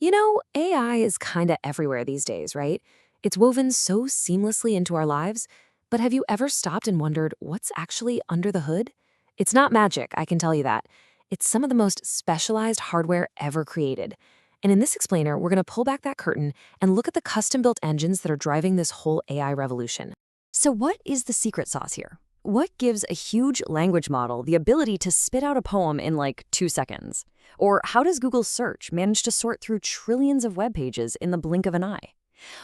AI is kinda everywhere these days, right? It's woven so seamlessly into our lives, but have you ever stopped and wondered what's actually under the hood? It's not magic, I can tell you that. It's some of the most specialized hardware ever created. And in this explainer, we're gonna pull back that curtain and look at the custom-built engines that are driving this whole AI revolution. So what is the secret sauce here? What gives a huge language model the ability to spit out a poem in like 2 seconds? Or how does Google Search manage to sort through trillions of web pages in the blink of an eye?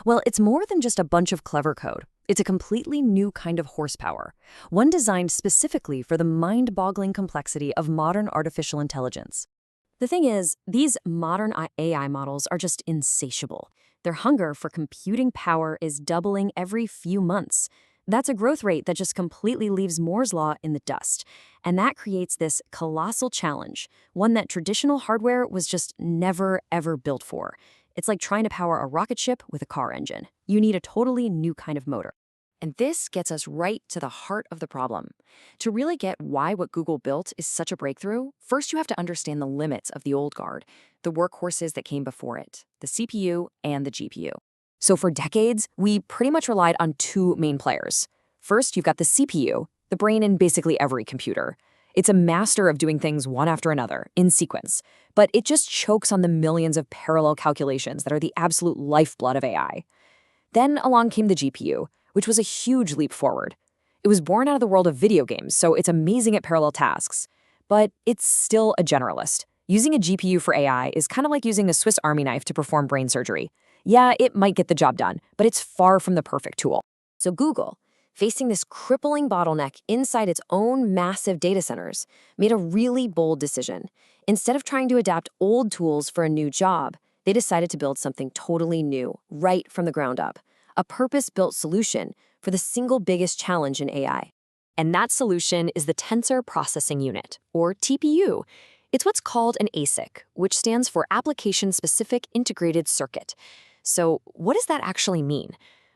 Well, it's more than just a bunch of clever code. It's a completely new kind of horsepower, one designed specifically for the mind-boggling complexity of modern artificial intelligence. The thing is, these modern AI models are just insatiable. Their hunger for computing power is doubling every few months. That's a growth rate that just completely leaves Moore's Law in the dust. And that creates this colossal challenge, one that traditional hardware was just never, ever built for. It's like trying to power a rocket ship with a car engine. You need a totally new kind of motor. And this gets us right to the heart of the problem. To really get why what Google built is such a breakthrough, first you have to understand the limits of the old guard, the workhorses that came before it, the CPU and the GPU. So for decades, we pretty much relied on two main players. First, you've got the CPU, the brain in basically every computer. It's a master of doing things one after another, in sequence, but it just chokes on the millions of parallel calculations that are the absolute lifeblood of AI. Then along came the GPU, which was a huge leap forward. It was born out of the world of video games, so it's amazing at parallel tasks. But it's still a generalist. Using a GPU for AI is kind of like using a Swiss Army knife to perform brain surgery. Yeah, it might get the job done, but it's far from the perfect tool. So Google, facing this crippling bottleneck inside its own massive data centers, made a really bold decision. Instead of trying to adapt old tools for a new job, they decided to build something totally new, right from the ground up. A purpose-built solution for the single biggest challenge in AI. And that solution is the Tensor Processing Unit, or TPU. It's what's called an ASIC, which stands for Application-Specific Integrated Circuit. So what does that actually mean?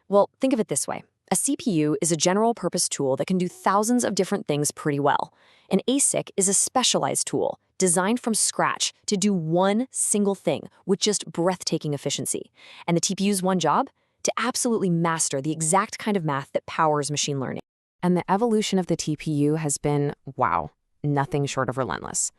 Well, think of it this way. A CPU is a general-purpose tool that can do thousands of different things pretty well. An ASIC is a specialized tool designed from scratch to do one single thing with just breathtaking efficiency. And the TPU's one job? To absolutely master the exact kind of math that powers machine learning. And the evolution of the TPU has been, wow, nothing short of relentless.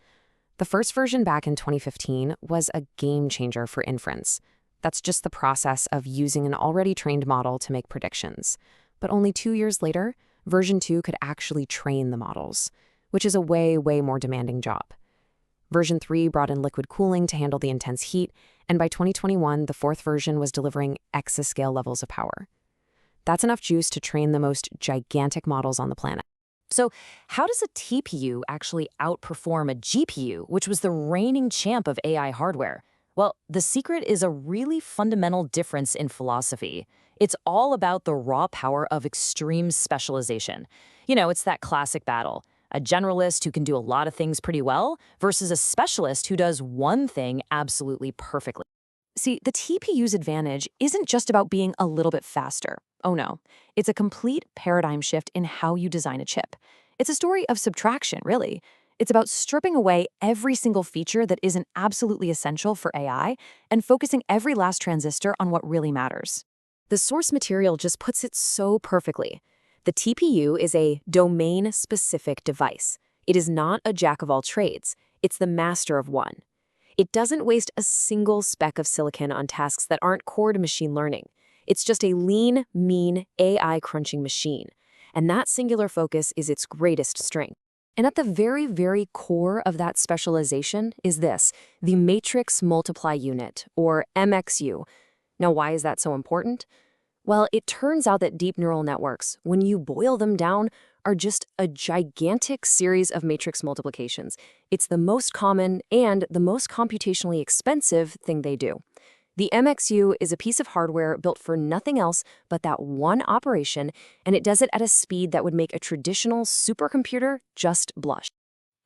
The first version back in 2015 was a game changer for inference. That's just the process of using an already trained model to make predictions. But only 2 years later, version 2 could actually train the models, which is a way, way more demanding job. Version 3 brought in liquid cooling to handle the intense heat, and by 2021, the fourth version was delivering exascale levels of power. That's enough juice to train the most gigantic models on the planet. So how does a TPU actually outperform a GPU, which was the reigning champ of AI hardware? Well, the secret is a really fundamental difference in philosophy. It's all about the raw power of extreme specialization. It's that classic battle. A generalist who can do a lot of things pretty well versus a specialist who does one thing absolutely perfectly. See, the TPU's advantage isn't just about being a little bit faster. Oh no, it's a complete paradigm shift in how you design a chip. It's a story of subtraction, really. It's about stripping away every single feature that isn't absolutely essential for AI and focusing every last transistor on what really matters. The source material just puts it so perfectly. The TPU is a domain-specific device. It is not a jack of all trades. It's the master of one. It doesn't waste a single speck of silicon on tasks that aren't core to machine learning. It's just a lean, mean, AI-crunching machine. And that singular focus is its greatest strength. And at the very, very core of that specialization is this, the matrix multiply unit, or MXU. Now, why is that so important? Well, it turns out that deep neural networks, when you boil them down, are just a gigantic series of matrix multiplications. It's the most common and the most computationally expensive thing they do. The MXU is a piece of hardware built for nothing else but that one operation, and it does it at a speed that would make a traditional supercomputer just blush.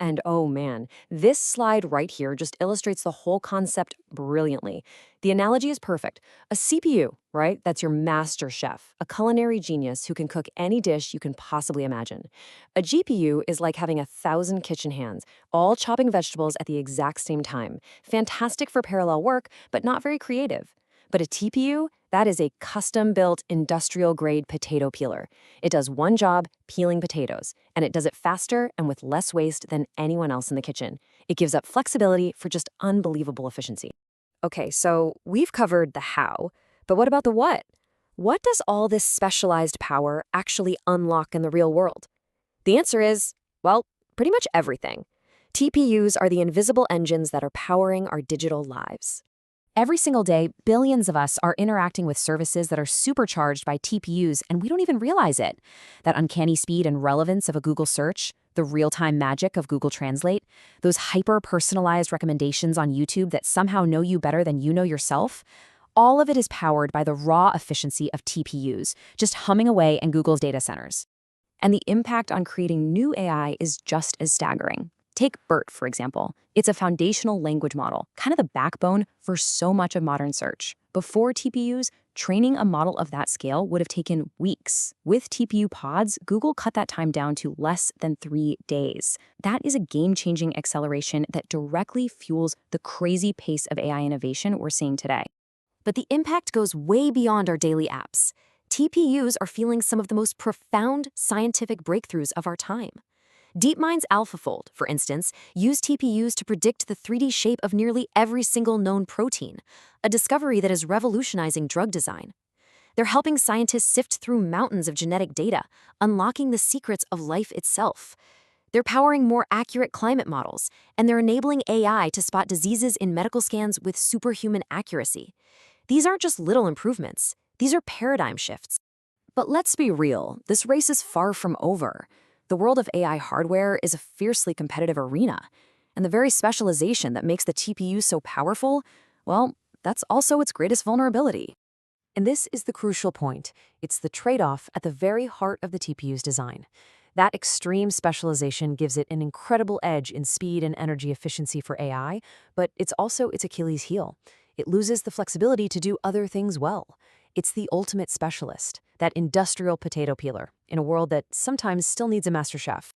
And oh man, this slide right here just illustrates the whole concept brilliantly. The analogy is perfect. A CPU, right? That's your master chef, a culinary genius who can cook any dish you can possibly imagine. A GPU is like having 1,000 kitchen hands, all chopping vegetables at the exact same time. Fantastic for parallel work, but not very creative. But a TPU, that is a custom-built industrial-grade potato peeler. It does one job, peeling potatoes, and it does it faster and with less waste than anyone else in the kitchen. It gives up flexibility for just unbelievable efficiency. Okay, so we've covered the how, but what about the what? What does all this specialized power actually unlock in the real world? The answer is, well, pretty much everything. TPUs are the invisible engines that are powering our digital lives. Every single day, billions of us are interacting with services that are supercharged by TPUs, and we don't even realize it. That uncanny speed and relevance of a Google search, the real-time magic of Google Translate, those hyper-personalized recommendations on YouTube that somehow know you better than you know yourself, all of it is powered by the raw efficiency of TPUs, just humming away in Google's data centers. And the impact on creating new AI is just as staggering. Take BERT, for example. It's a foundational language model, kind of the backbone for so much of modern search. Before TPUs, training a model of that scale would have taken weeks. With TPU pods, Google cut that time down to less than 3 days. That is a game-changing acceleration that directly fuels the crazy pace of AI innovation we're seeing today. But the impact goes way beyond our daily apps. TPUs are fueling some of the most profound scientific breakthroughs of our time. DeepMind's AlphaFold, for instance, used TPUs to predict the 3D shape of nearly every single known protein, a discovery that is revolutionizing drug design. They're helping scientists sift through mountains of genetic data, unlocking the secrets of life itself. They're powering more accurate climate models, and they're enabling AI to spot diseases in medical scans with superhuman accuracy. These aren't just little improvements. These are paradigm shifts. But let's be real, this race is far from over. The world of AI hardware is a fiercely competitive arena, and the very specialization that makes the TPU so powerful, well, that's also its greatest vulnerability. And this is the crucial point. It's the trade-off at the very heart of the TPU's design. That extreme specialization gives it an incredible edge in speed and energy efficiency for AI, but it's also its Achilles heel. It loses the flexibility to do other things well. It's the ultimate specialist, that industrial potato peeler, in a world that sometimes still needs a master chef.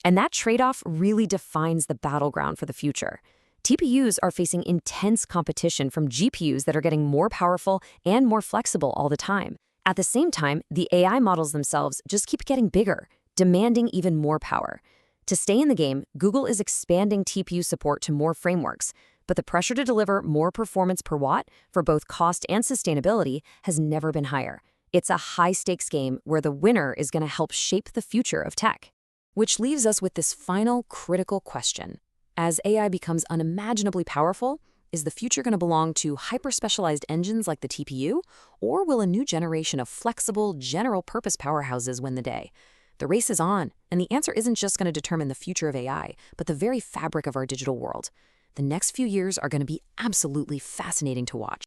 And that trade-off really defines the battleground for the future. TPUs are facing intense competition from GPUs that are getting more powerful and more flexible all the time. At the same time, the AI models themselves just keep getting bigger, demanding even more power. To stay in the game, Google is expanding TPU support to more frameworks, but the pressure to deliver more performance per watt for both cost and sustainability has never been higher. It's a high-stakes game where the winner is going to help shape the future of tech. Which leaves us with this final critical question. As AI becomes unimaginably powerful, is the future going to belong to hyper-specialized engines like the TPU, or will a new generation of flexible, general-purpose powerhouses win the day? The race is on, and the answer isn't just going to determine the future of AI, but the very fabric of our digital world. The next few years are going to be absolutely fascinating to watch.